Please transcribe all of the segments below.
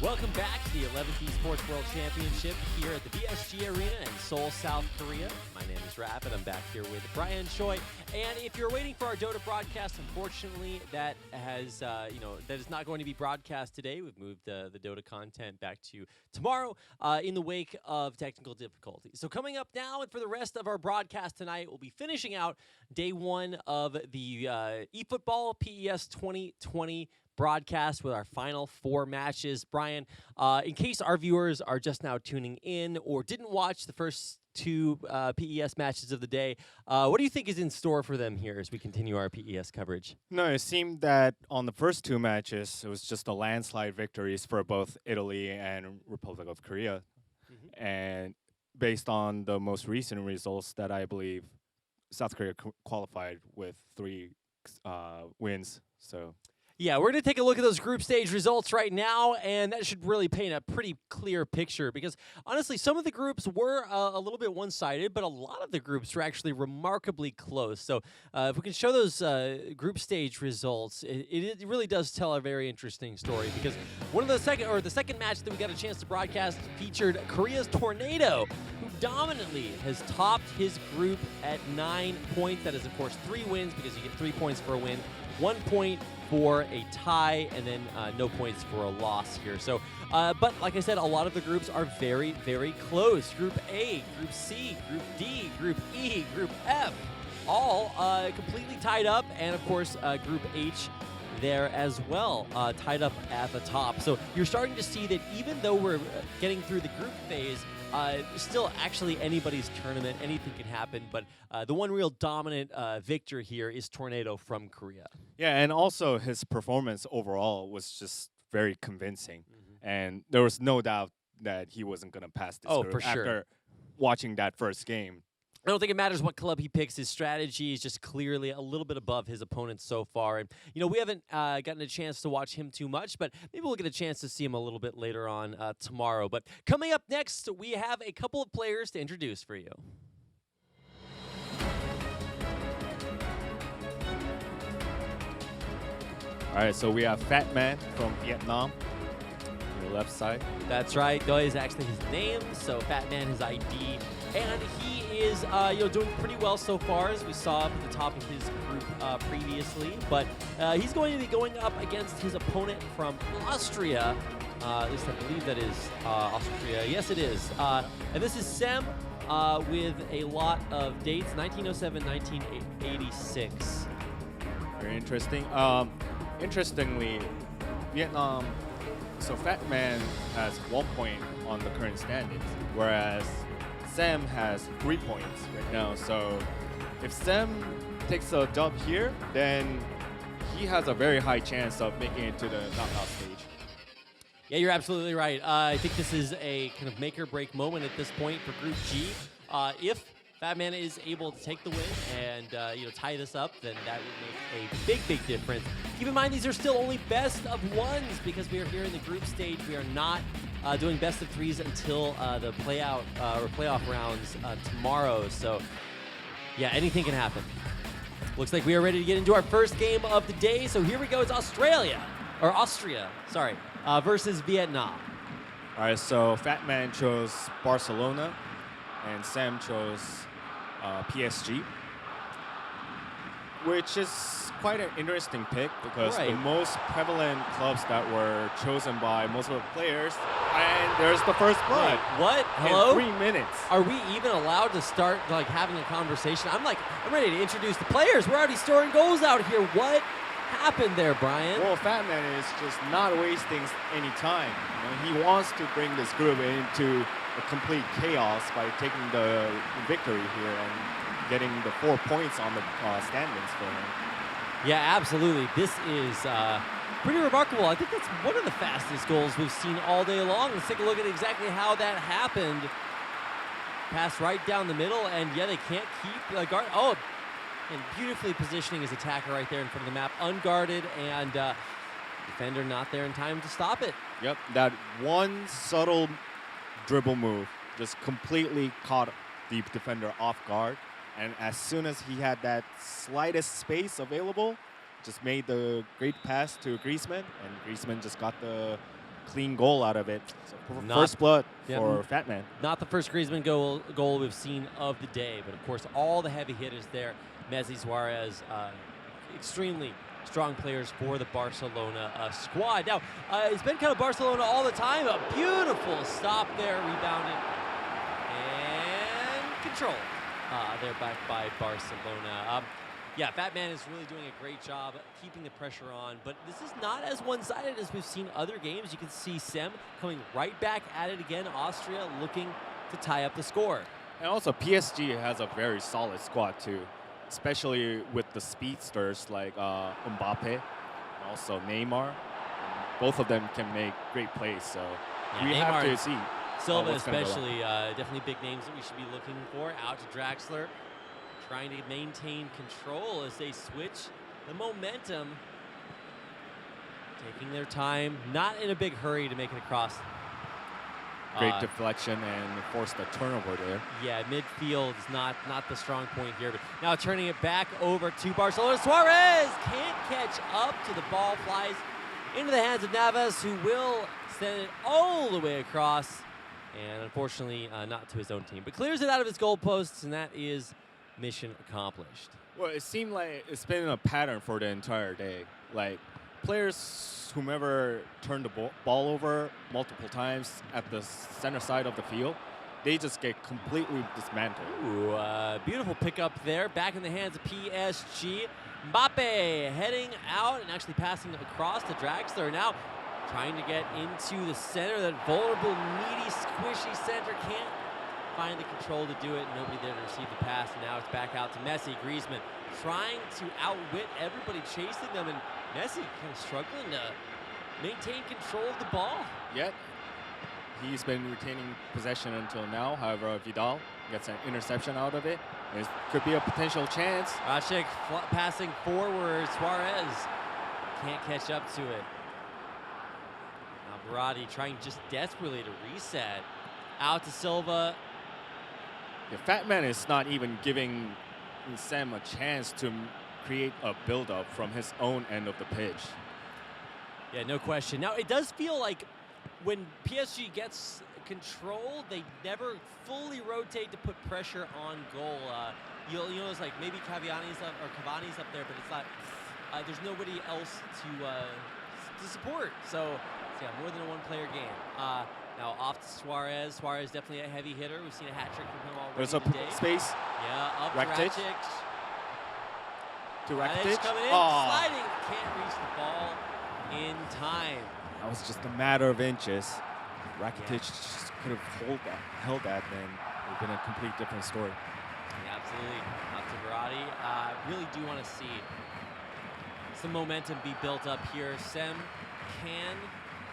Welcome back to the 11th Esports World Championship here at the BSG Arena in Seoul, South Korea. My name is Rapid. I'm back here with Brian Choi. And if you're waiting for our Dota broadcast, unfortunately, that has, that is not going to be broadcast today. We've moved the Dota content back to tomorrow in the wake of technical difficulties. So coming up now, and for the rest of our broadcast tonight, we'll be finishing out day one of the eFootball PES 2020 broadcast with our final 4 matches. Brian, in case our viewers are just now tuning in or didn't watch the first 2 PES matches of the day, what do you think is in store for them here as we continue our PES coverage? No, it seemed that on the first 2 matches, it was just a landslide victories for both Italy and Republic of Korea. And based on the most recent results that I believe South Korea qualified with 3 wins. So yeah, we're going to take a look at those group stage results right now, and that should really paint a pretty clear picture because, honestly, some of the groups were a little bit one-sided, but a lot of the groups were actually remarkably close. So if we can show those group stage results, it really does tell a very interesting story because the second match that we got a chance to broadcast featured Korea's Tornado, who dominantly has topped his group at 9 points. That is, of course, 3 wins because you get 3 points for a win, 1 point for a tie, and then no points for a loss here. So, but like I said, a lot of the groups are very, very close. Group A, Group C, Group D, Group E, Group F, all completely tied up, and of course, Group H there as well, tied up at the top. So you're starting to see that even though we're getting through the group phase, still actually anybody's tournament, anything can happen, but the one real dominant victor here is Tornado from Korea. yeah, and also his performance overall was just very convincing. And there was no doubt that he wasn't going to pass this group for sure. after watching that first game. I don't think it matters what club he picks. His strategy is just clearly a little bit above his opponents so far. And, we haven't gotten a chance to watch him too much, but maybe we'll get a chance to see him a little bit later on tomorrow. But coming up next, we have a couple of players to introduce for you. All right, so we have Fat Man from Vietnam on the left side. That's right. Doi is actually his name, so Fat Man, his ID. And he is doing pretty well so far, as we saw up at the top of his group previously. But he's going to be going up against his opponent from Austria. At least I believe that is Austria. Yes, it is. And this is Sem with a lot of dates, 1907, 1986. Very interesting. Interestingly, Vietnam, so Fat Man has 1 point on the current standings, whereas Sam has 3 points right now. So if Sam takes a dub here, then he has a very high chance of making it to the knockout stage. Yeah, you're absolutely right. I think this is a kind of make or break moment at this point for Group G. If Fat Man is able to take the win and tie this up, then that would make a big, big difference. Keep in mind, these are still only best of ones because we are here in the group stage. We are not doing best of 3s until the playoff rounds tomorrow. So, yeah, anything can happen. Looks like we are ready to get into our first game of the day. So here we go. It's Austria, versus Vietnam. All right, so Fat Man chose Barcelona, and Sam chose PSG, which is quite an interesting pick because the most prevalent clubs that were chosen by most of the players, and there's the first blood. Wait, what? Hello? In 3 minutes. Are we even allowed to start having a conversation? I'm ready to introduce the players. We're already scoring goals out here. What happened there, Brian? Well, Fat Man is just not wasting any time. He wants to bring this group into a complete chaos by taking the victory here and getting the 4 points on the standings for him. Yeah, absolutely. This is pretty remarkable. I think that's one of the fastest goals we've seen all day long. Let's take a look at exactly how that happened. Pass right down the middle, and yeah, they can't keep guard. Oh, and beautifully positioning his attacker right there in front of the map, unguarded, and defender not there in time to stop it. Yep, that one subtle dribble move just completely caught the defender off guard. And as soon as he had that slightest space available, just made the great pass to Griezmann, and Griezmann just got the clean goal out of it. So Not- first blood yeah, for Fat Man. Not the first Griezmann goal we've seen of the day, but of course all the heavy hitters there. Messi, Suarez, extremely strong players for the Barcelona squad. Now, it's been kind of Barcelona all the time. A beautiful stop there, rebounded, and control there back by Barcelona. Yeah, Fat Man is really doing a great job keeping the pressure on, but this is not as one-sided as we've seen other games. You can see Sem coming right back at it again. Austria looking to tie up the score. And also PSG has a very solid squad too, especially with the speedsters like Mbappe and also Neymar. Both of them can make great plays, so Yeah, we Neymar have to and see. Silva what's gonna go on. especially, definitely big names that we should be looking for. Out to Draxler, trying to maintain control as they switch the momentum. Taking their time, not in a big hurry to make it across. Great deflection and forced a turnover there. Yeah, midfield is not the strong point here, but now turning it back over to Barcelona. Suarez can't catch up to the ball, flies into the hands of Navas, who will send it all the way across, and unfortunately not to his own team, but clears it out of his goalposts, and that is mission accomplished. Well, it seemed like it's been a pattern for the entire day. Like, players, whomever turned the ball over multiple times at the center side of the field, they just get completely dismantled. Ooh, beautiful pickup there, back in the hands of PSG. Mbappe heading out and actually passing across to Draxler. Now trying to get into the center, that vulnerable, needy, squishy center, can't find the control to do it. Nobody there to receive the pass, and now it's back out to Messi. Griezmann trying to outwit everybody chasing them, and Messi kind of struggling to maintain control of the ball. Yet, he's been retaining possession until now. However, Vidal gets an interception out of it. It could be a potential chance. Rashik passing forward. Suarez can't catch up to it. Now Berardi trying just desperately to reset. Out to Silva. The Fat Man is not even giving Sam a chance to create a build-up from his own end of the pitch. Yeah, no question. Now, it does feel like when PSG gets control, they never fully rotate to put pressure on goal. You'll notice like maybe Cavani's up there, but it's not. There's nobody else to support. So yeah, more than a one-player game. Now off to Suarez. Suarez definitely a heavy hitter. We've seen a hat trick from him already There's a today. space Yeah, up Rakitic. to to Rakitic. Rakitic. Coming in, Oh, sliding, can't reach the ball in time. that was just a matter of inches. Rakitic just could have held that, then it would have been a complete different story. Yeah, absolutely. Out to Berardi. Really do want to see some momentum be built up here. Sem can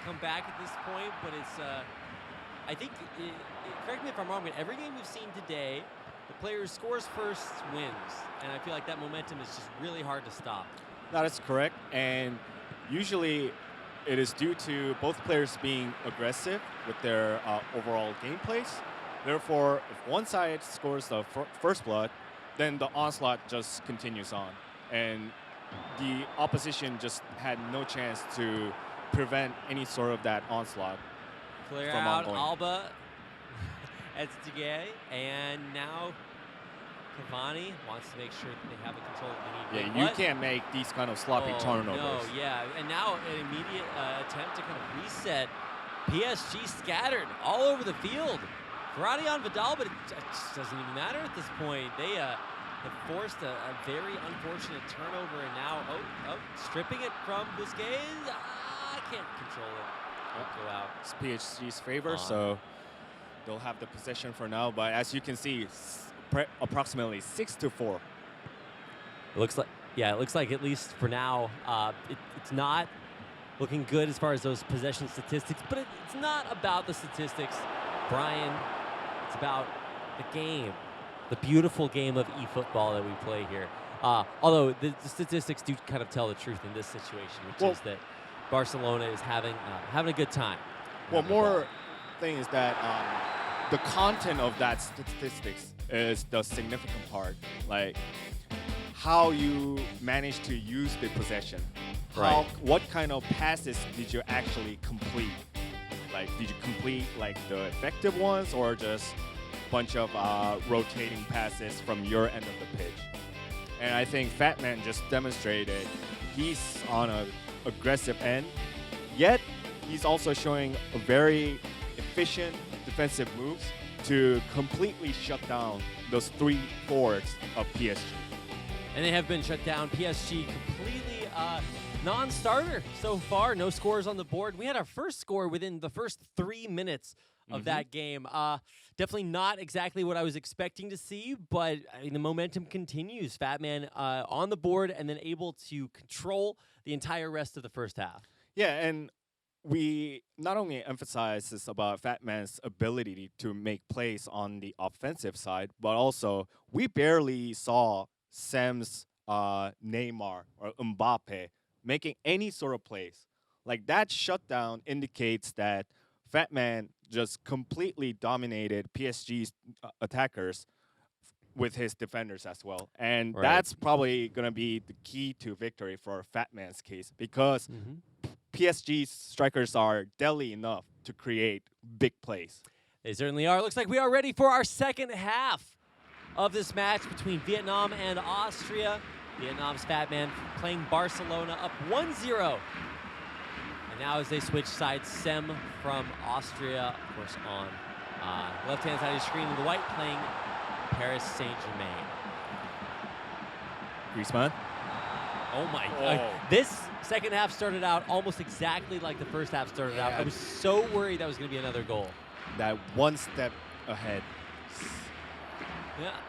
come back at this point, but it's, I think, correct me if I'm wrong, but every game we've seen today, the player who scores first wins. And I feel like that momentum is just really hard to stop. That is correct, and usually it is due to both players being aggressive with their overall gameplays. Therefore, if one side scores the first blood, then the onslaught just continues on. And the opposition just had no chance to prevent any sort of that onslaught. Clear from out, ongoing. Alba. Etztegay, and now Cavani wants to make sure that they have the control that they need. Yeah, Wait, you what? can't make these kind of sloppy turnovers. No, yeah, and now an immediate attempt to kind of reset. PSG scattered all over the field. Berardi on Vidal, but it just doesn't even matter at this point. They have forced a very unfortunate turnover, and now stripping it from Busquets. Can't control it. Go out. It's PSG's favor, so they'll have the possession for now. But as you can see, approximately 6-4. It looks like, yeah, it looks like at least for now, it's not looking good as far as those possession statistics, but it's not about the statistics, Brian. It's about the game, the beautiful game of eFootball that we play here. Although the statistics do kind of tell the truth in this situation, which is that Barcelona is having a good time. Well, more thing is that the content of that statistics is the significant part. Like how you manage to use the possession. Right. What kind of passes did you actually complete? Like, did you complete like the effective ones or just bunch of rotating passes from your end of the pitch? And I think Fatman just demonstrated he's on an aggressive end, yet he's also showing a very efficient defensive moves to completely shut down those 3 forwards of PSG. And they have been shut down. PSG completely non-starter so far. No scores on the board. We had our first score within the first 3 minutes of that game. Definitely not exactly what I was expecting to see, but I mean, the momentum continues. Fatman on the board and then able to control the entire rest of the first half. Yeah, and we not only emphasize this about Fatman's ability to make plays on the offensive side, but also we barely saw Sam's Neymar or Mbappe making any sort of plays. Like, that shutdown indicates that Fatman just completely dominated PSG's attackers with his defenders as well. And that's probably going to be the key to victory for Fatman's case, because PSG's strikers are deadly enough to create big plays. They certainly are. Looks like we are ready for our second half of this match between Vietnam and Austria. Vietnam's Fatman playing Barcelona up 1-0. And now as they switch sides, Sem from Austria, of course, on left-hand side of the screen, and the white playing Paris Saint-Germain. Griezmann. Oh my God. This second half started out almost exactly like the first half started out. I was so worried that was going to be another goal. That one step ahead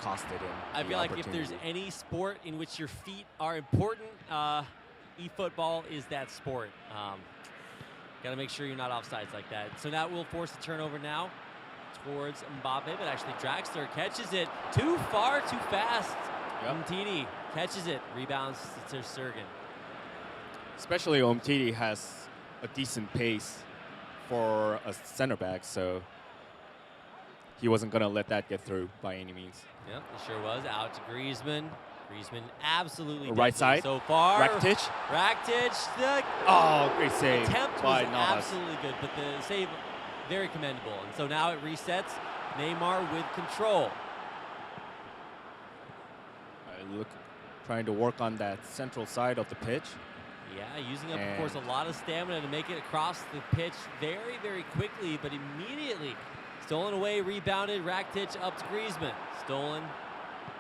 costed him. I feel like if there's any sport in which your feet are important, eFootball is that sport. Got to make sure you're not offsides like that. So that will force a turnover now towards Mbappe, but actually Draxler catches it too far, too fast. Umtiti catches it, rebounds to Sergen. Especially Umtiti has a decent pace for a center back, so he wasn't going to let that get through by any means. Yep, it sure was. Out to Griezmann. Griezmann absolutely right side so far. Rakitic. The great save attempt by was Navas. absolutely good, but the save very commendable. And so now it resets. Neymar with control. Trying to work on that central side of the pitch. Yeah, using up, of course, a lot of stamina to make it across the pitch very, very quickly, but immediately stolen away, rebounded, Rakitic up to Griezmann. Stolen,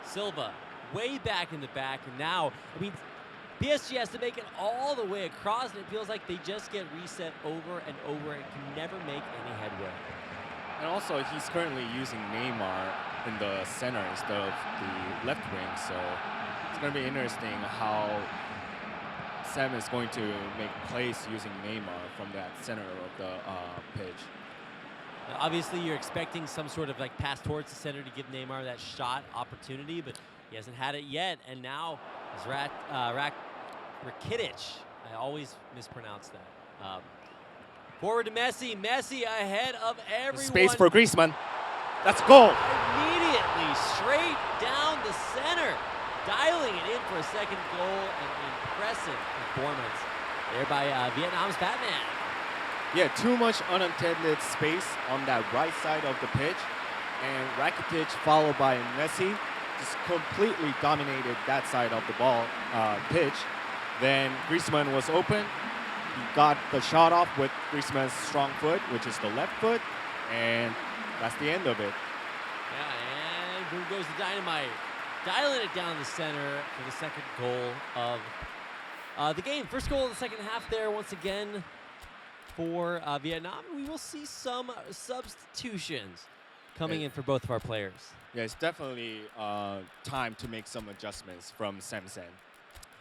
Silva way back in the back, and now, I mean, PSG has to make it all the way across, and it feels like they just get reset over and over and can never make any headway. And also, he's currently using Neymar in the center instead of the left wing, so it's going to be interesting how Sam is going to make plays using Neymar from that center of the pitch. Now, obviously, you're expecting some sort of like pass towards the center to give Neymar that shot opportunity, but he hasn't had it yet. And now is Rakitic. I always mispronounce that. Forward to Messi. Messi ahead of everyone. Space for Griezmann. That's a goal. Immediately straight down the center. Dialing it in for a second goal. An impressive performance there by Vietnam's Fatman. Yeah, too much unintended space on that right side of the pitch. And Rakitic, followed by Messi, just completely dominated that side of the ball pitch. Then Griezmann was open. He got the shot off with Griezmann's strong foot, which is the left foot. And that's the end of it. Yeah, and boom goes the dynamite. Dialing it down the center for the second goal of the game. First goal of the second half there once again for Vietnam. We will see some substitutions coming in for both of our players. Yeah, it's definitely time to make some adjustments from Samsen.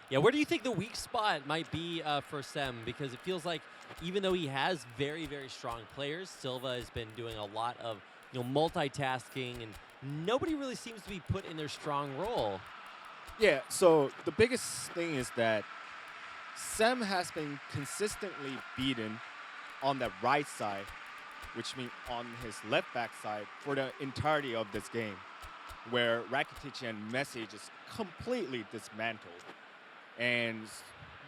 Yeah, where do you think the weak spot might be for Sem? Because it feels like even though he has very, very strong players, Silva has been doing a lot of multitasking, and nobody really seems to be put in their strong role. Yeah, so the biggest thing is that Sem has been consistently beaten on the right side, which means on his left back side for the entirety of this game, where Rakitic and Messi just completely dismantled. And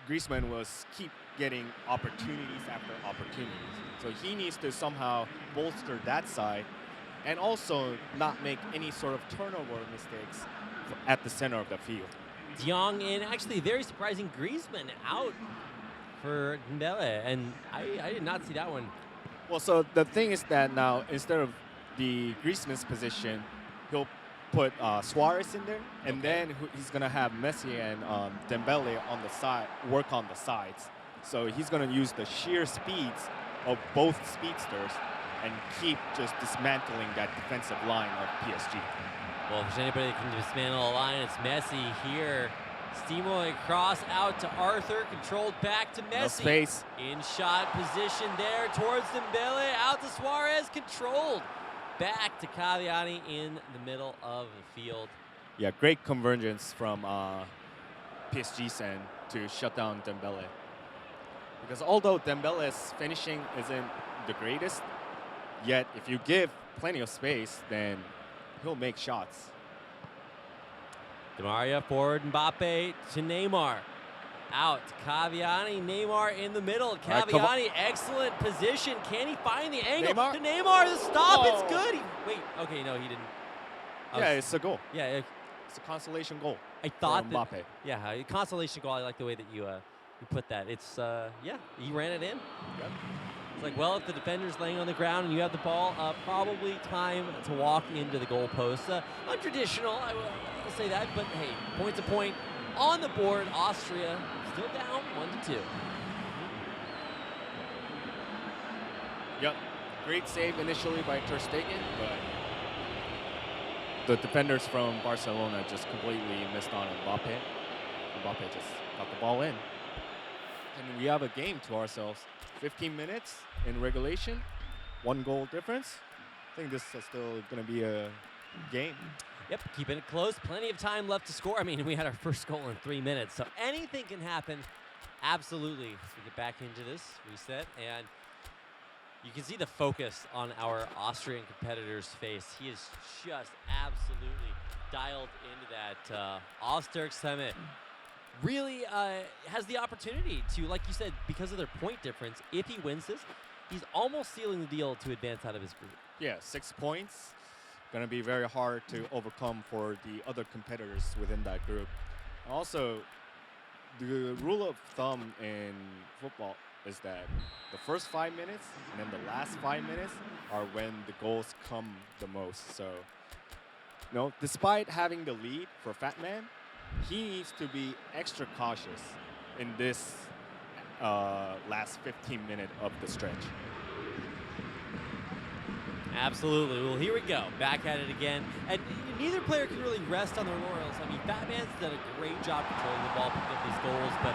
Griezmann was keep getting opportunities after opportunities. So he needs to somehow bolster that side and also not make any sort of turnover mistakes at the center of the field. De Jong in, actually very surprising, Griezmann out for Dembele, and I did not see that one. Well, so the thing is that now instead of the Griezmann's position, he'll put Suarez in there, and then he's gonna have Messi and Dembele on the side, work on the sides. So he's gonna use the sheer speeds of both speedsters and keep just dismantling that defensive line of PSG. Well, if there's anybody that can dismantle a line, it's Messi here. Steamrolling across out to Arthur, controlled back to Messi. No space. In shot position there towards Dembele, out to Suarez, controlled. Back to Cavani in the middle of the field. Yeah, great convergence from PSG's end to shut down Dembele. Because although Dembele's finishing isn't the greatest, yet if you give plenty of space, then he'll make shots. Di Maria forward, Mbappe to Neymar. Out to Cavani, Neymar in the middle. Cavani, excellent position. Can he find the angle? Neymar? To Neymar, the stop, Oh. it's good. Wait, okay, no, he didn't. Yeah, it's a goal. Yeah, It's a consolation goal. I thought from that. Mbappe. Yeah, a consolation goal. I like the way that you put that. It's yeah, he ran it in. Yep. It's like, well, if the defender's laying on the ground and you have the ball, probably time to walk into the goalpost. Untraditional, I will say that, but hey, point to point on the board. Austria still down 1-2. Yep. Great save initially by Ter Stegen, but the defenders from Barcelona just completely missed on Mbappe. Mbappe just got the ball in. And we have a game to ourselves. 15 minutes in regulation, 1 goal difference. I think this is still going to be a game. Yep, keeping it close. Plenty of time left to score. I mean, we had our first goal in 3 minutes, so anything can happen. Absolutely. We get back into this, reset, and you can see the focus on our Austrian competitor's face. He is just absolutely dialed into that. Osterksemme really has the opportunity to, like you said, because of their point difference, if he wins this, he's almost sealing the deal to advance out of his group. Yeah, 6 points. Going to be very hard to overcome for the other competitors within that group. Also, the rule of thumb in football is that the first 5 minutes and then the last 5 minutes are when the goals come the most. So, you know, despite having the lead for Fat Man, he needs to be extra cautious in this last 15 minutes of the stretch. Absolutely. Well, here we go. Back at it again. And neither player can really rest on their laurels. I mean, Batman's done a great job controlling the ball, picking up these goals, but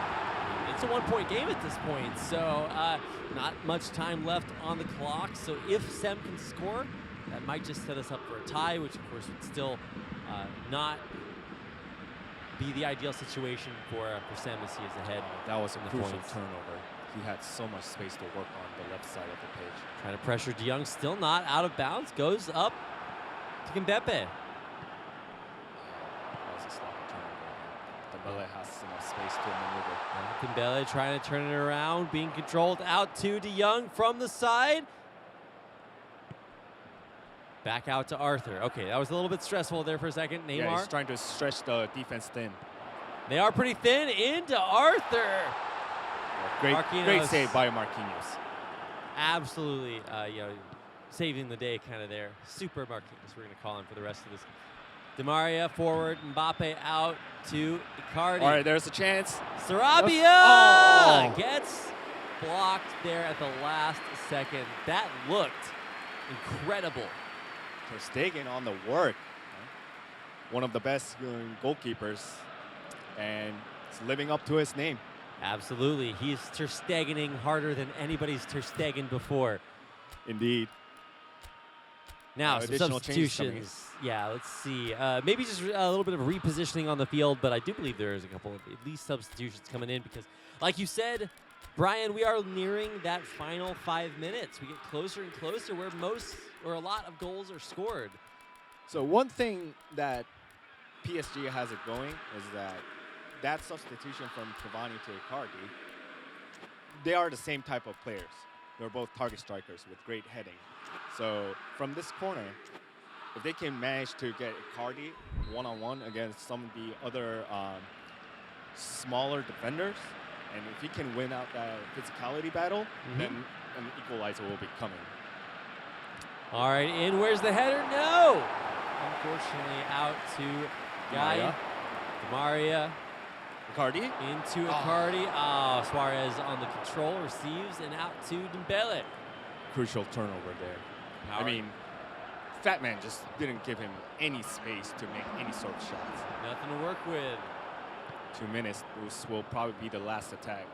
it's a one-point game at this point. So not much time left on the clock. So if Sem can score, that might just set us up for a tie, which of course would still not be the ideal situation for Sem as he is ahead. That was a in the crucial points. turnover. He had so much space to work on the left side of the page. Trying to pressure De Jong, still not out of bounds, goes up to Mbappe. That was a sloppy turnover. Dembele has enough space to maneuver. Dembele trying to turn it around, being controlled out to De Jong from the side. Back out to Arthur. Okay, that was a little bit stressful there for a second. Neymar. Yeah, he's trying to stretch the defense thin. They are pretty thin into Arthur. Great Marquinhos. save by Marquinhos. Absolutely, you know, saving the day kind of there. Super Marquinhos, we're going to call him for the rest of this. Di Maria forward, Mbappe out to Icardi. All right, there's a chance. Sarabia Oh. gets blocked there at the last second. That looked incredible. Ter Stegen on the work. One of the best goalkeepers, and it's living up to his name. Absolutely. He's Ter Stegening harder than anybody's Ter Stegen before. Indeed. Now, some additional changes coming in. substitutions. Yeah, let's see. Maybe just a little bit of repositioning on the field, but I do believe there is a couple of at least substitutions coming in because, like you said, Brian, we are nearing that final 5 minutes. We get closer and closer where most or a lot of goals are scored. So one thing that PSG has it going is that substitution from Cavani to Icardi they are the same type of players. They're both target strikers with great heading. So from this corner, if they can manage to get Icardi one-on-one against some of the other smaller defenders, and if he can win out that physicality battle, then an equalizer will be coming. All right, in. Where's the header? No! Unfortunately, out to Guy. Maria. Icardi? Into Icardi. Oh, Suarez on the control, receives, and out to Dembele. Crucial turnover there. I mean, Fat Man just didn't give him any space to make any sort of shots. Nothing to work with. 2 minutes. This will probably be the last attack.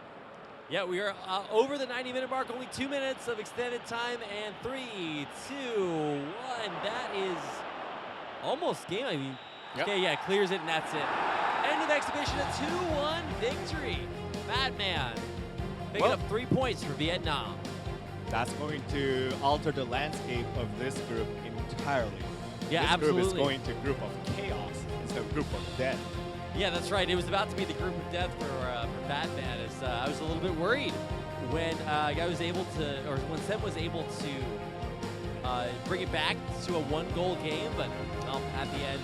Yeah, we are over the 90-minute mark. Only 2 minutes of extended time, and 3, 2, 1. That is almost game. I mean, okay, yeah, clears it, and that's it. End of exhibition, a 2-1 victory. Fat Man picking up 3 points for Vietnam. That's going to alter the landscape of this group entirely. Yeah, this absolutely. Group is going to group of chaos instead of group of death. Yeah, that's right. It was about to be the group of death for Fat Man. As I was a little bit worried when Guy was able to, or when Sem was able to bring it back to a 1-goal game, but at the end,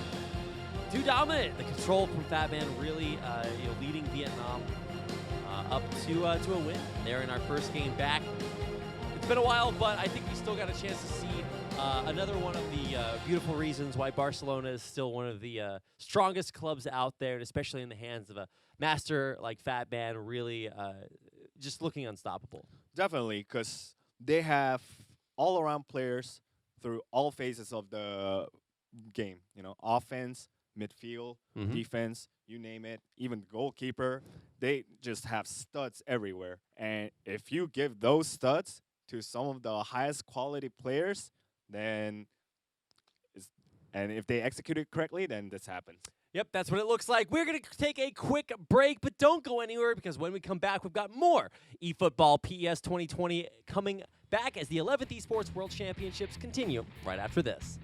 too dominant. The control from Fat Man really leading Vietnam up to a win there in our first game back. It's been a while, but I think we still got a chance to see another one of the beautiful reasons why Barcelona is still one of the strongest clubs out there, and especially in the hands of a master like Fat Man, really just looking unstoppable. Definitely, because they have all-around players through all phases of the game. You know, offense, midfield, defense, you name it, even the goalkeeper. They just have studs everywhere. And if you give those studs to some of the highest quality players, then and if they execute it correctly, then this happens. Yep, that's what it looks like. We're going to take a quick break, but don't go anywhere, because when we come back, we've got more eFootball PES 2020 coming back as the 11th Esports World Championships continue right after this.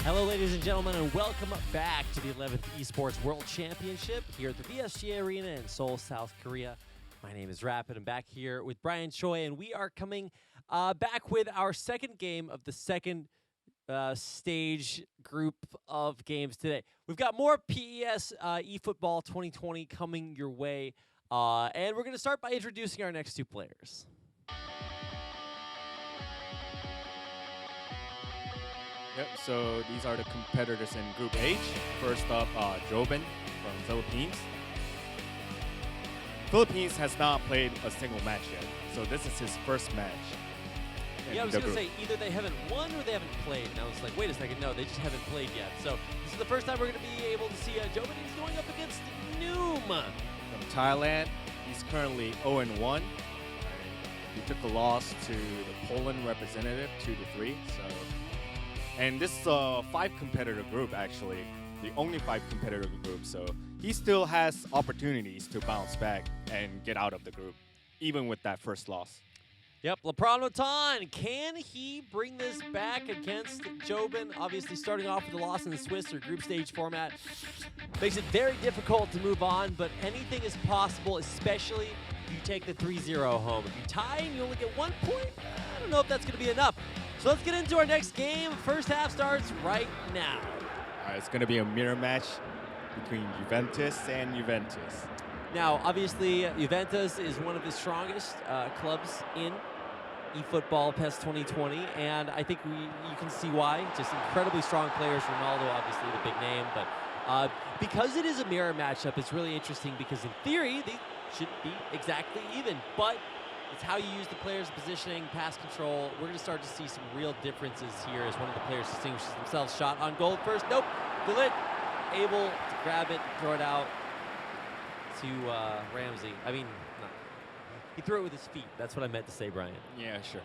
Hello, ladies and gentlemen, and welcome back to the 11th Esports World Championship here at the VSG Arena in Seoul, South Korea. My name is Rapid. I'm back here with Brian Choi, and we are coming back with our second game of the second stage group of games today. We've got more PES eFootball 2020 coming your way, and we're going to start by introducing our next two players. Yep, so these are the competitors in Group H. First up, Jobin from Philippines. Philippines has not played a single match yet, so this is his first match. Yeah, I was going to say, either they haven't won or they haven't played. And I was like, wait a second, no, they just haven't played yet. So this is the first time we're going to be able to see Jobin. He's going up against Noom. From Thailand, he's currently 0-1. He took a loss to the Poland representative, 2-3. And this is a 5-competitor group, actually. The only 5-competitor group, so he still has opportunities to bounce back and get out of the group, even with that first loss. Yep, Lepranotan, can he bring this back against Jobin? Obviously, starting off with a loss in the Swiss or group stage format makes it very difficult to move on, but anything is possible, especially if you take the 3-0 home. If you tie and you only get 1 point, I don't know if that's going to be enough. So let's get into our next game. First half starts right now. It's going to be a mirror match between Juventus and Juventus. Now, obviously, Juventus is one of the strongest clubs in eFootball PES 2020, and I think you can see why. Just incredibly strong players. Ronaldo, obviously, the big name, but because it is a mirror matchup, it's really interesting because in theory, they should be exactly even, but it's how you use the players' positioning, pass control. We're going to start to see some real differences here as one of the players distinguishes themselves. Shot on goal first. Nope. Delit able to grab it, throw it out to Ramsey. I mean, no. He threw it with his feet. That's what I meant to say, Brian. Yeah, sure.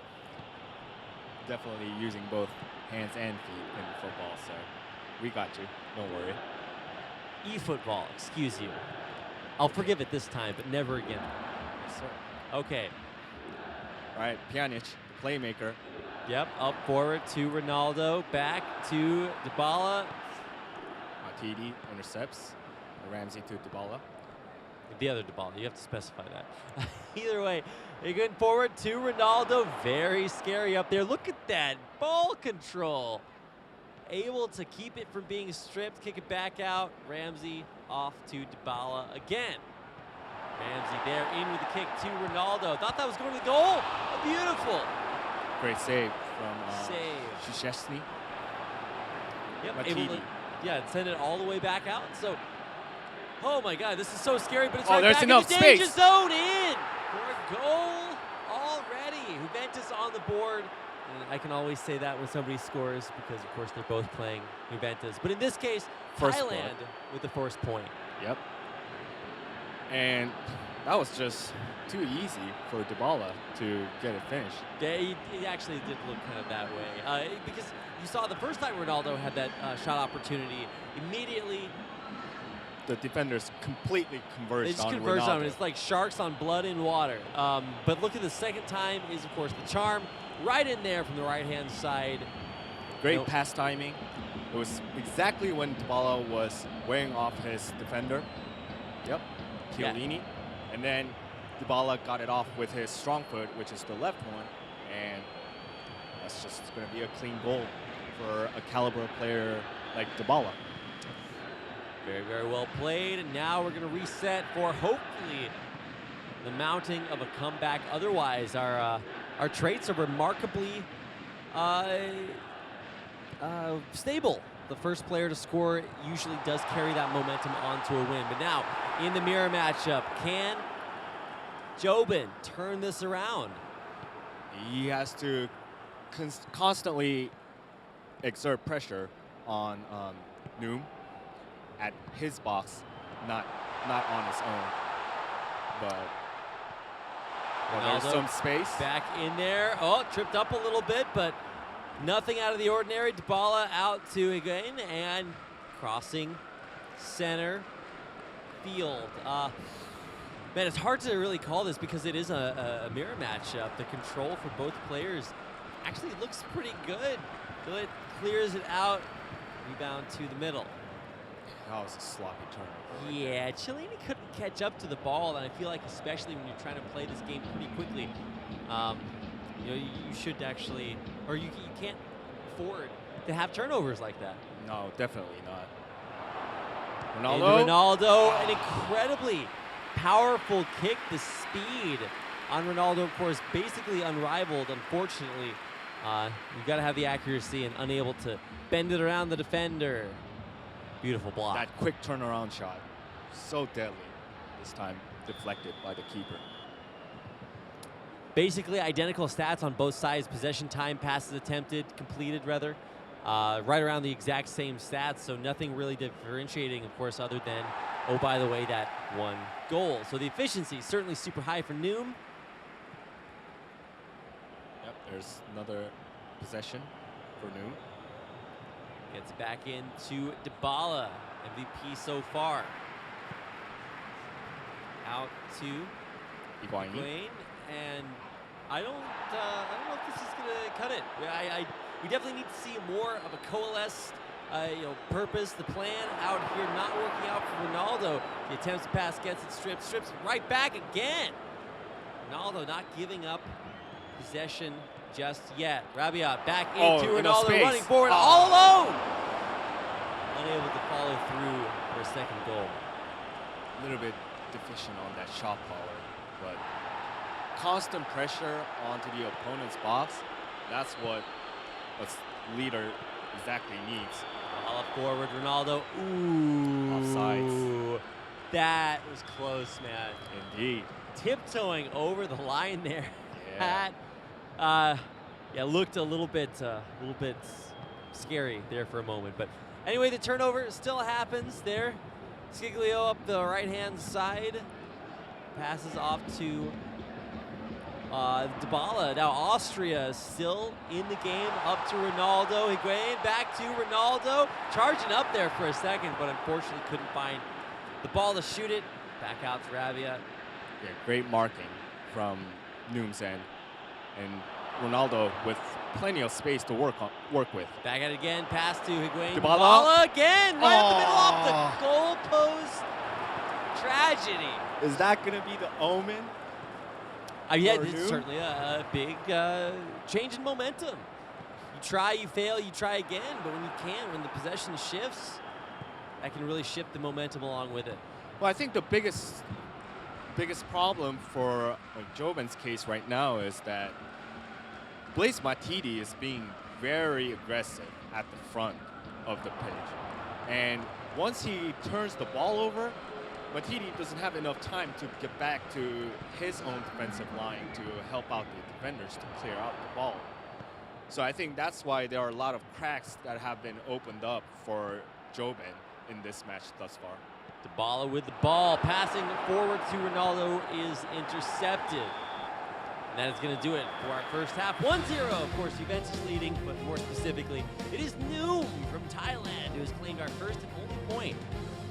Definitely using both hands and feet in football, so we got you. Don't worry. eFootball, excuse you. I'll forgive it this time, but never again. Yes, sir. Okay. All right, Pjanic, the playmaker. Yep, up forward to Ronaldo, back to Dybala. Matuidi intercepts. Ramsey to Dybala. The other Dybala, you have to specify that. Either way, they're going forward to Ronaldo. Very scary up there. Look at that ball control. Able to keep it from being stripped, kick it back out. Ramsey off to Dybala again. Ramsey there in with the kick to Ronaldo. Thought that was going to the goal. Beautiful. Great save from Szczesny. Yep, able to send it all the way back out. So, oh my God, this is so scary, but it's right there's back enough in the danger space. zone in for a goal already. Juventus on the board. And I can always say that when somebody scores because, of course, they're both playing Juventus. But in this case, Thailand with the first point. Yep. And that was just too easy for Dybala to get it finished. Yeah, it actually did look kind of that way. Because you saw the first time Ronaldo had that shot opportunity, immediately the defenders completely converged they just on converged Ronaldo. on him. It's like sharks on blood in water. But look at the second time is, of course, the charm. Right in there from the right-hand side. Great pass timing. It was exactly when Dybala was weighing off his defender. Yep. Chiellini, and then Dybala got it off with his strong foot, which is the left one, and that's just going to be a clean goal for a caliber player like Dybala. Very, very well played, and now we're going to reset for hopefully the mounting of a comeback. Otherwise, our traits are remarkably stable. The first player to score usually does carry that momentum onto a win. But now, in the mirror matchup, can Jobin turn this around? He has to constantly exert pressure on Noom at his box, not on his own. But there's some space. Back in there. Oh, tripped up a little bit, but nothing out of the ordinary. Dybala out to again and crossing center field. Man, it's hard to really call this because it is a mirror matchup. The control for both players actually looks pretty good. It clears it out Rebound to the middle. That was a sloppy turn. Yeah, Cellini couldn't catch up to the ball, and I feel like especially when you're trying to play this game pretty quickly, you know, you should actually, or you can't afford to have turnovers like that. No, definitely not. Into Ronaldo. Ronaldo, an incredibly powerful kick. The speed on Ronaldo, of course, basically unrivaled. Unfortunately, you've got to have the accuracy and unable to bend it around the defender. Beautiful block. That quick turnaround shot, so deadly. This time deflected by the keeper. Basically identical stats on both sides. Possession time, passes attempted, completed rather. Right around the exact same stats, so nothing really differentiating, of course, other than, oh, by the way, that one goal. So the efficiency is certainly super high for Noom. Yep, there's another possession for Noom. Gets back into Dybala, MVP so far. Out to Higuain. and I don't know if this is gonna cut it. We definitely need to see more of a coalesced, purpose. The plan out here not working out for Ronaldo. The attempts to pass, gets it stripped, strips right back again. Ronaldo not giving up possession just yet. Rabiot back into Ronaldo, running forward all alone. Unable to follow through for a second goal. A little bit deficient on that shot power, but constant pressure onto the opponent's box, that's what a leader exactly needs. Ball forward, Ronaldo. Ooh. Offsides. That was close, man. Indeed. Tiptoeing over the line there. Yeah. That looked a little bit scary there for a moment. But anyway, the turnover still happens there. Sciglio up the right-hand side. Passes off to Dybala. Now Austria still in the game. Up to Ronaldo. Higuain back to Ronaldo. Charging up there for a second, but unfortunately couldn't find the ball to shoot it. Back out to Rabiot. Yeah, great marking from Noom's end. And Ronaldo with plenty of space to work with. Back at it again. Pass to Higuain. Dybala Again. Right in the middle off the goalpost. Tragedy. Is that going to be the omen? Yeah, for it's Noom? certainly a big change in momentum. You try, you fail, you try again, but when you can't, when the possession shifts, that can really shift the momentum along with it. Well, I think the biggest problem for Joben's case right now is that Blaise Matuidi is being very aggressive at the front of the pitch. And once he turns the ball over, Matuidi doesn't have enough time to get back to his own defensive line to help out the defenders to clear out the ball. So I think that's why there are a lot of cracks that have been opened up for Joben in this match thus far. Dybala with the ball, passing forward to Ronaldo is intercepted. And that is going to do it for our first half. 1-0, of course, Juventus leading, but more specifically, it is Noom from Thailand who has claimed our first and only point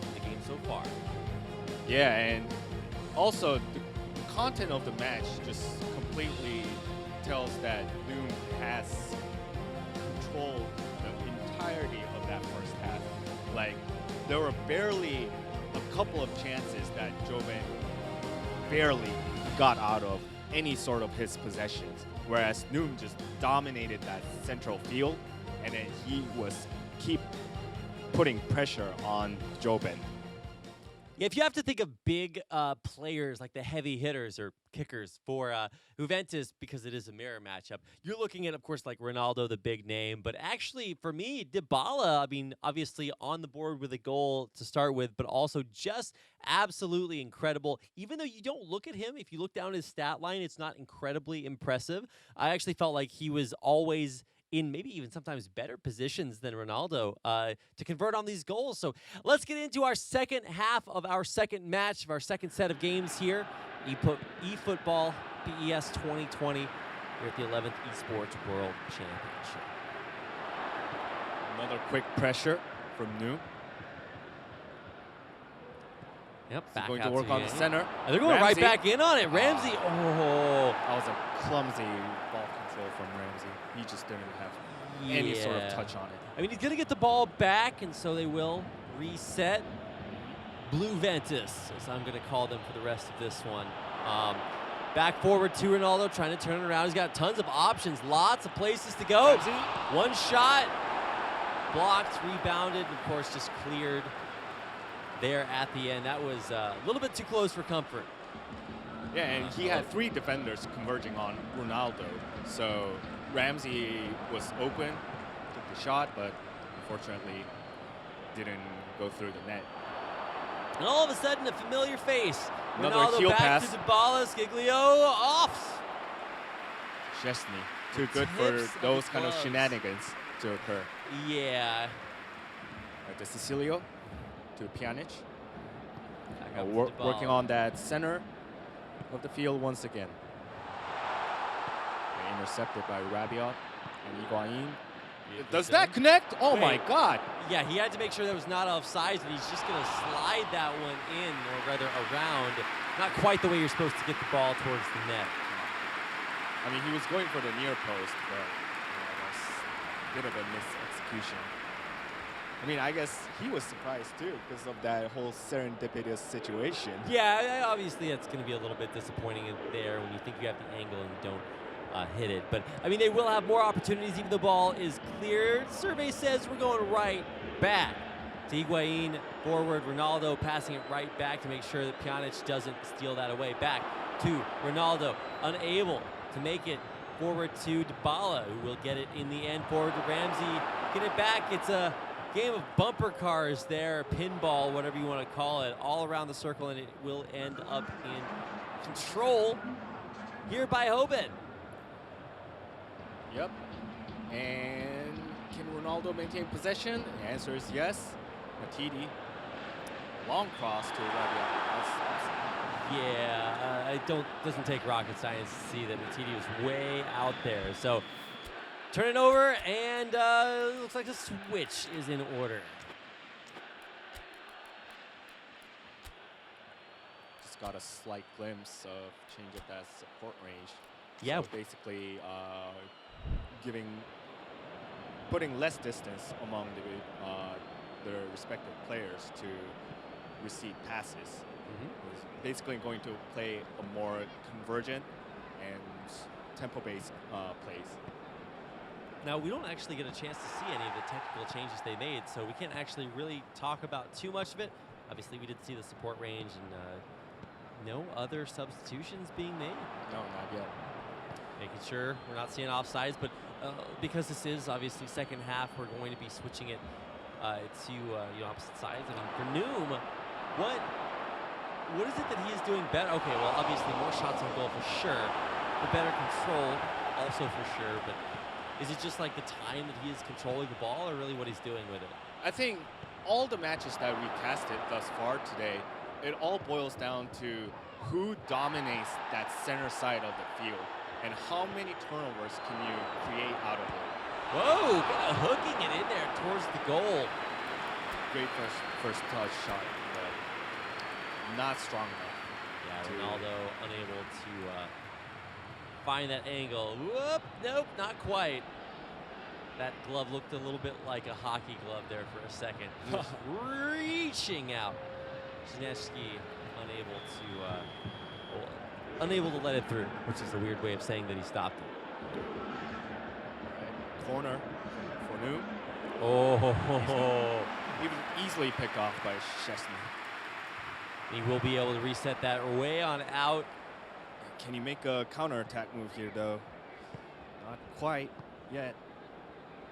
in the game so far. Yeah, and also the content of the match just completely tells that Noom has controlled the entirety of that first half. Like, there were barely a couple of chances that Joben barely got out of any sort of his possessions, whereas Noom just dominated that central field, and then he was keep putting pressure on Joben. Yeah, if you have to think of big players like the heavy hitters or kickers for Juventus, because it is a mirror matchup, you're looking at, of course, like Ronaldo, the big name. But actually, for me, Dybala, I mean, obviously on the board with a goal to start with, but also just absolutely incredible. Even though you don't look at him, if you look down his stat line, it's not incredibly impressive. I actually felt like he was always in maybe even sometimes better positions than Ronaldo to convert on these goals. So let's get into our second half of our second match of our second set of games here. eFootball PES 2020 here at the 11th Esports World Championship. Another quick pressure from Noom. Yep, back going to work on the center. And they're going right back in on it. Ramsey, That was a clumsy ball control. control from Ramsey. He just didn't have any sort of touch on it. I mean, he's going to get the ball back, and so they will reset. Blue Ventus, as I'm going to call them for the rest of this one. Back forward to Ronaldo, trying to turn it around. He's got tons of options, lots of places to go. Ramsey. One shot, blocked, rebounded, of course, just cleared there at the end. That was a little bit too close for comfort. Yeah, and he had 3 defenders converging on Ronaldo. So Ramsey was open, took the shot, but unfortunately didn't go through the net. And all of a sudden, a familiar face. Another Ronaldo heel back pass. to Dybala, Skiglio off. Chesney, too good for those kind of shenanigans to occur. Yeah. To Cecilio, to Pjanic. Back up to Working Dybala. on that center of the field once again. Intercepted by Rabiot and Higuain. Does that connect? Oh my God! Yeah, he had to make sure that was not offsides, and he's just going to slide that one in, or rather around. Not quite the way you're supposed to get the ball towards the net. I mean, he was going for the near post, but that's a bit of a mis-execution. I mean, I guess he was surprised too because of that whole serendipitous situation. Yeah, obviously that's going to be a little bit disappointing there when you think you have the angle and you don't hit it. But, I mean, they will have more opportunities even though the ball is cleared. Survey says we're going right back to Higuain, forward, Ronaldo passing it right back to make sure that Pjanic doesn't steal that away. Back to Ronaldo, unable to make it forward to Dybala, who will get it in the end. Forward to Ramsey, get it back. It's a game of bumper cars there, pinball, whatever you want to call it, all around the circle, and it will end up in control here by Hoban. Yep. And can Ronaldo maintain possession? The answer is yes. Matidi, long cross to Rabiot. Yeah, doesn't take rocket science to see that Matidi was way out there. So turn it over, and looks like the switch is in order. Just got a slight glimpse of change of that support range. Yeah. So basically, putting less distance among the respective players to receive passes. Is basically going to play a more convergent and tempo-based plays. Now, we don't actually get a chance to see any of the technical changes they made, so we can't actually really talk about too much of it. Obviously, we did see the support range and no other substitutions being made. No, not yet. Making sure we're not seeing offsides, but because this is obviously second half, we're going to be switching it to opposite sides. I mean, for Noom, what is it that he is doing better? Okay, well, obviously more shots on goal for sure, the better control also for sure, but is it just like the time that he is controlling the ball, or really what he's doing with it? I think all the matches that we casted thus far today, it all boils down to who dominates that center side of the field and how many turnovers can you create out of it. Whoa, kind of hooking it in there towards the goal. Great first touch shot, but not strong enough. Yeah, Ronaldo unable to find that angle. Whoop, nope, not quite. That glove looked a little bit like a hockey glove there for a second. He was reaching out. Zhinevsky unable to let it through, which is a weird way of saying that he stopped it. Right. Corner for Noom. Oh, Even easily picked off by Chesney. he will be able to reset that way on out. Can he make a counterattack move here, though? Not quite yet.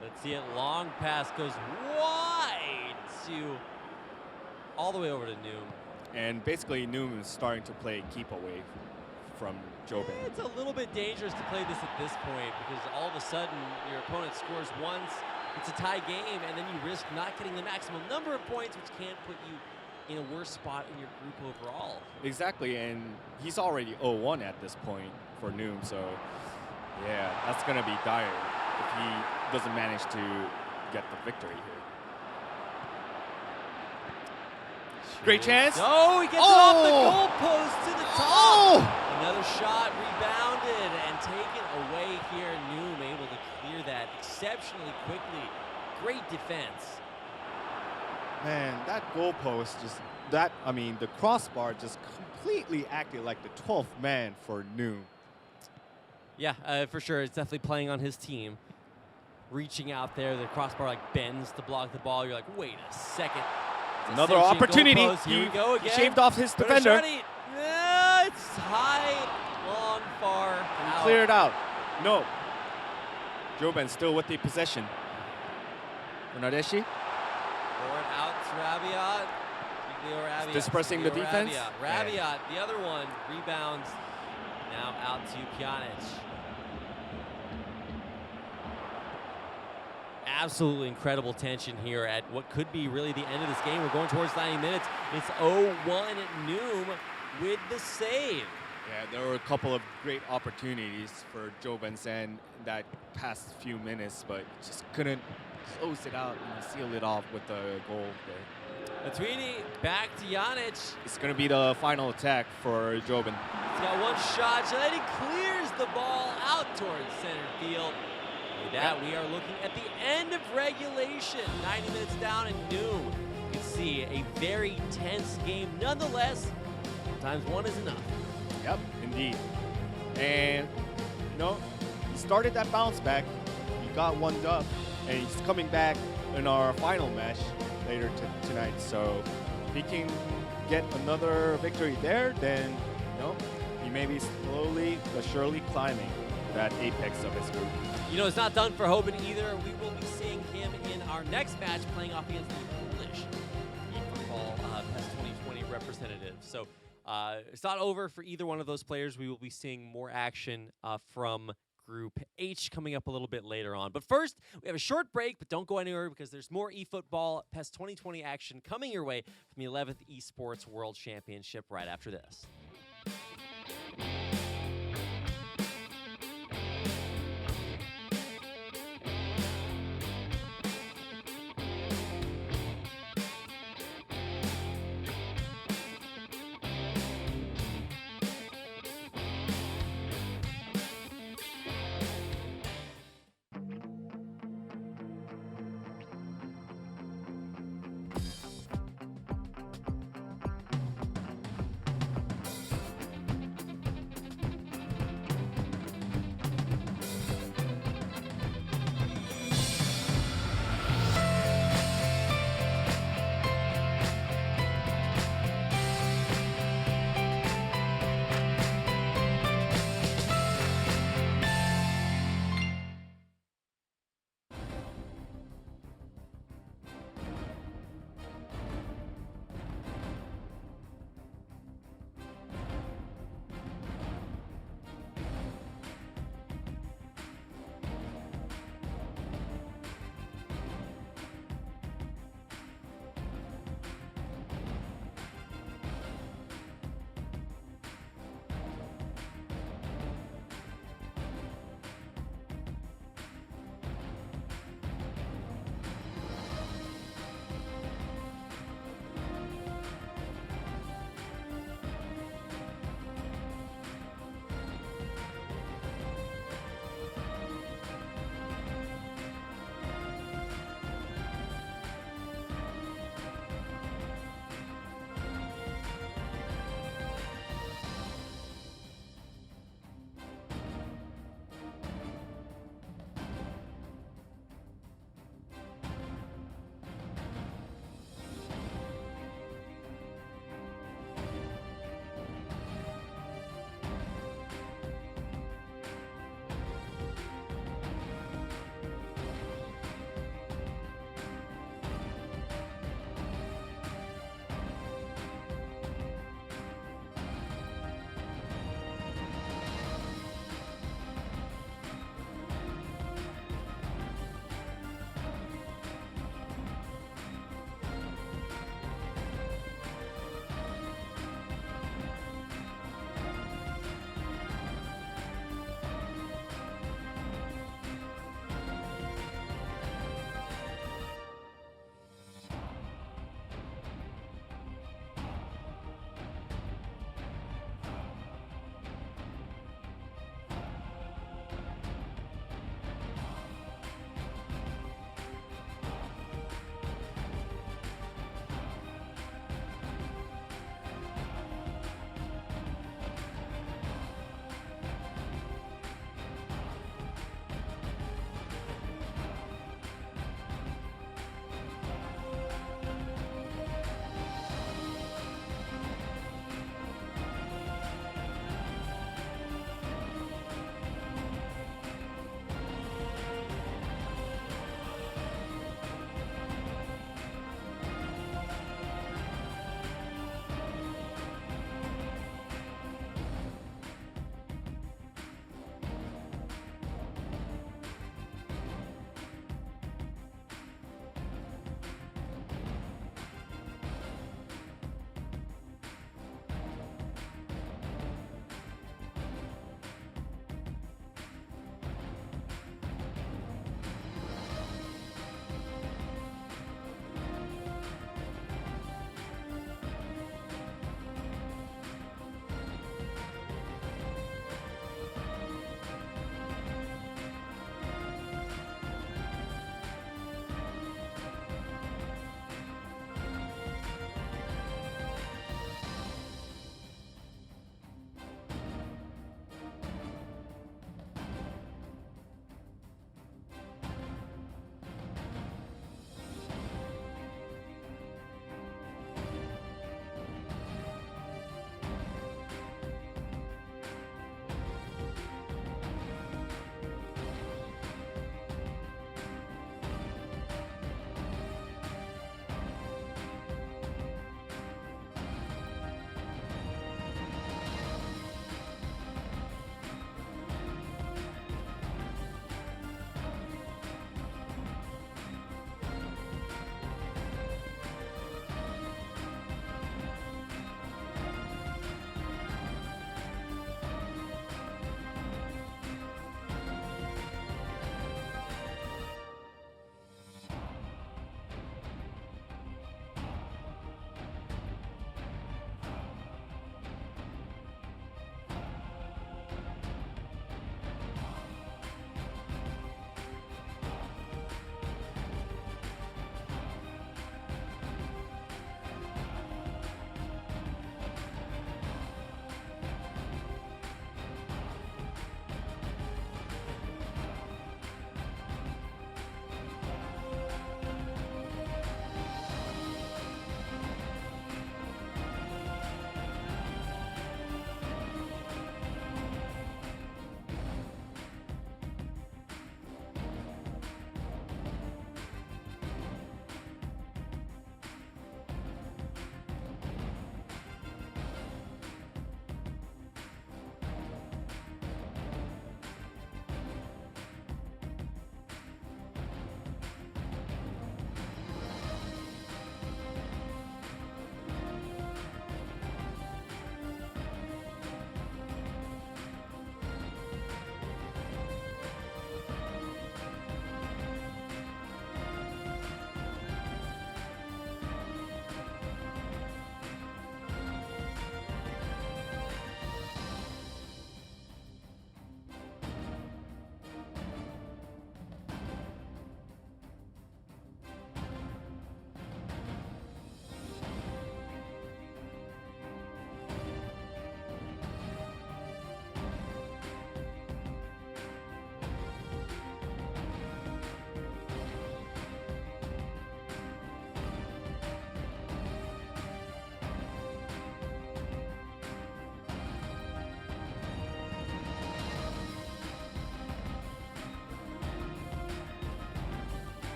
Let's see it. Long pass goes wide to all the way over to Noom. And basically, Noom is starting to play keep away from Jobin. It's a little bit dangerous to play this at this point because all of a sudden your opponent scores once, it's a tie game, and then you risk not getting the maximum number of points, which can put you in a worse spot in your group overall. Exactly, and he's already 0-1 at this point for Noom, so yeah, that's going to be dire if he doesn't manage to get the victory here. Great chance. Oh, he gets it off the goalpost to the top. Oh! And Another shot rebounded and taken away here. Noom able to clear that exceptionally quickly. Great defense. Man, that goalpost the crossbar just completely acted like the 12th man for Noom. Yeah, for sure. It's definitely playing on his team. Reaching out there, the crossbar like bends to block the ball. You're like, wait a second. Another opportunity. Here we go again. He shaved off his defender. It's high, long, far. Out. Cleared out. No. Joban still with the possession. Bernardeschi. Forward out to Rabiot. Dispersing the defense. Rabiot, the other one, rebounds. Now out to Pjanic. Absolutely incredible tension here at what could be really the end of this game. We're going towards 90 minutes. It's 0-1 Noom with the save. Yeah, there were a couple of great opportunities for Joban Sen that past few minutes, but just couldn't close it out and seal it off with the goal there. Matuidi back to Pjanic. It's going to be the final attack for Joban. He's got one shot. Then he clears the ball out towards center field. With that, we are looking at the end of regulation. 90 minutes down and Noom. You can see a very tense game. Nonetheless, sometimes one is enough. Yep, indeed. And, he started that bounce back. He got one up, and he's coming back in our final match later tonight. So if he can get another victory there, then, he may be slowly but surely climbing that apex of his group. It's not done for Hoban either. We will be seeing him in our next match playing off against the Polish eFootball PES 2020 representative. So it's not over for either one of those players. We will be seeing more action from Group H coming up a little bit later on. But first, we have a short break, but don't go anywhere because there's more eFootball PES 2020 action coming your way from the 11th Esports World Championship right after this.